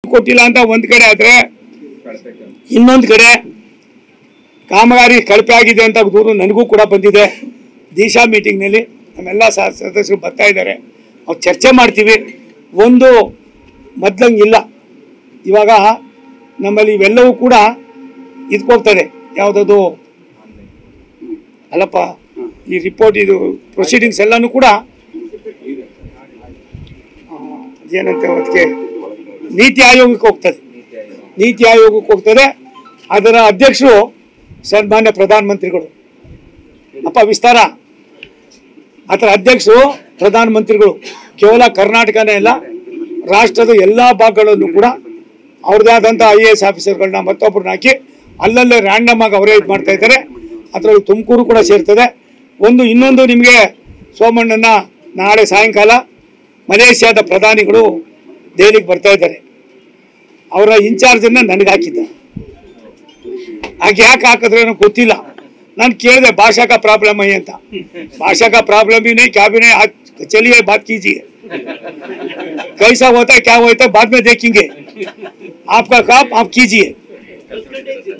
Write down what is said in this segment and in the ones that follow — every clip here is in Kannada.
ಕೊಟ್ಟಿಲ್ಲ ಅಂತ ಒಂದು ಕಡೆ ಆದ್ರೆ ಇನ್ನೊಂದು ಕಡೆ ಕಾಮಗಾರಿ ಕಳಪೆ ಆಗಿದೆ ಅಂತ ದೂರು ನನಗೂ ಕೂಡ ಬಂದಿದೆ. ದಿಶಾ ಮೀಟಿಂಗ್ ನಲ್ಲಿ ನಮ್ಮೆಲ್ಲ ಸದಸ್ಯರು ಬರ್ತಾ ಇದ್ದಾರೆ, ನಾವು ಚರ್ಚೆ ಮಾಡ್ತೀವಿ. ಒಂದು ಮೊದಲಂಗಿಲ್ಲ, ಇವಾಗ ನಮ್ಮಲ್ಲಿ ಇವೆಲ್ಲವೂ ಕೂಡ ಇದಕ್ಕೋಗ್ತದೆ. ಯಾವುದದು ಅಲ್ಲಪ್ಪ, ಈ ರಿಪೋರ್ಟ್ ಇದು ಪ್ರೊಸೀಡಿಂಗ್ಸ್ ಎಲ್ಲನೂ ಕೂಡ ಏನಂತ ಅದಕ್ಕೆ ನೀತಿ ಆಯೋಗಕ್ಕೆ ಹೋಗ್ತದೆ. ನೀತಿ ಆಯೋಗಕ್ಕೆ ಹೋಗ್ತದೆ. ಅದರ ಅಧ್ಯಕ್ಷರು ಸನ್ಮಾನ್ಯ ಪ್ರಧಾನಮಂತ್ರಿಗಳು. ಅಪ್ಪ ವಿಸ್ತಾರ, ಅದರ ಅಧ್ಯಕ್ಷರು ಪ್ರಧಾನಮಂತ್ರಿಗಳು. ಕೇವಲ ಕರ್ನಾಟಕನೇ ಅಲ್ಲ, ರಾಷ್ಟ್ರದ ಎಲ್ಲ ಭಾಗಗಳಲ್ಲೂ ಕೂಡ ಅವ್ರದ್ದೇ ಆದಂಥ IAS ಆಫೀಸರ್ಗಳನ್ನ ಮತ್ತೊಬ್ಬರನ್ನ ಹಾಕಿ ಅಲ್ಲಲ್ಲೇ ರ್ಯಾಂಡಮ್ ಆಗಿ ಅವರೇ ಇದು ಮಾಡ್ತಾ ಇದ್ದಾರೆ. ಅದರಲ್ಲಿ ತುಮಕೂರು ಕೂಡ ಸೇರ್ತದೆ. ಇನ್ನೊಂದು ನಿಮಗೆ ಸೋಮಣ್ಣನ ನಾಳೆ ಸಾಯಂಕಾಲ ಮಲೇಷ್ಯಾದ ಪ್ರಧಾನಿಗಳು ದೆಹಲಿಗೆ ಬರ್ತಾ ಇದ್ದಾರೆ. ಅವರ ಇನ್ಚಾರ್ಜನ್ನು ನನಗೆ ಹಾಕಿದ್ದ. ಹಾಗೆ ಯಾಕೆ ಹಾಕಿದ್ರೆ ನನಗೆ ಗೊತ್ತಿಲ್ಲ. ನಾನು ಕೇಳಿದೆ भाषा का प्रॉब्लम है ಅಂತ. भाषा का प्रॉब्लम भी नहीं, क्या भी नहीं, आज चलिए बात कीजिए, कैसा होता है क्या होता है बाद में देखेंगे, आपका काम आप कीजिए,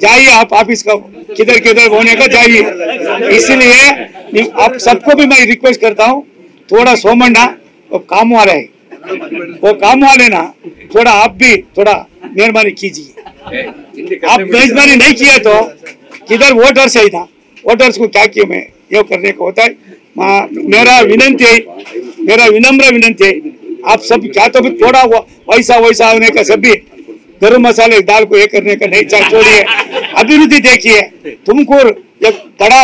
जाइए आप ऑफिस का किधर किधर होने का जाइए. इसलिए आप सबको भी मैं रिक्वेस्ट करता हूँ, थोड़ा सोमण्णा वो काम वाला है, वो काम वाले ना थोड़ा आप भी थोड़ा मेहरबानी कीजिए. आप मेहरबानी नहीं किए तो किधर वोटर्स है ना, वोटर्स को क्या किए मैं ये करने को होता है. मेरा विनम्र विनंती है, आप सब क्या तो भी थोड़ा वैसा होने का सब भी गरम मसाले दाल को ये करने का नहीं छोड़िए. अभिवृद्धि देखिए, तुमकुर एक बड़ा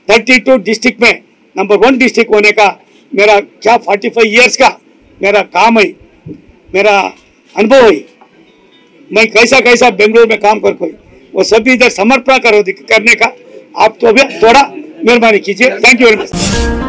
32 डिस्ट्रिक्ट में नंबर 1 डिस्ट्रिक्ट होने का मेरा क्या 45 इयर्स का मेरा काम है, मेरा अनुभव है. मैं कैसा बेंगलुरु में काम कर कोई वो सभी इधर समर्पण करने का आप तो भी थोड़ा मेहरबानी कीजिए. Thank you very much.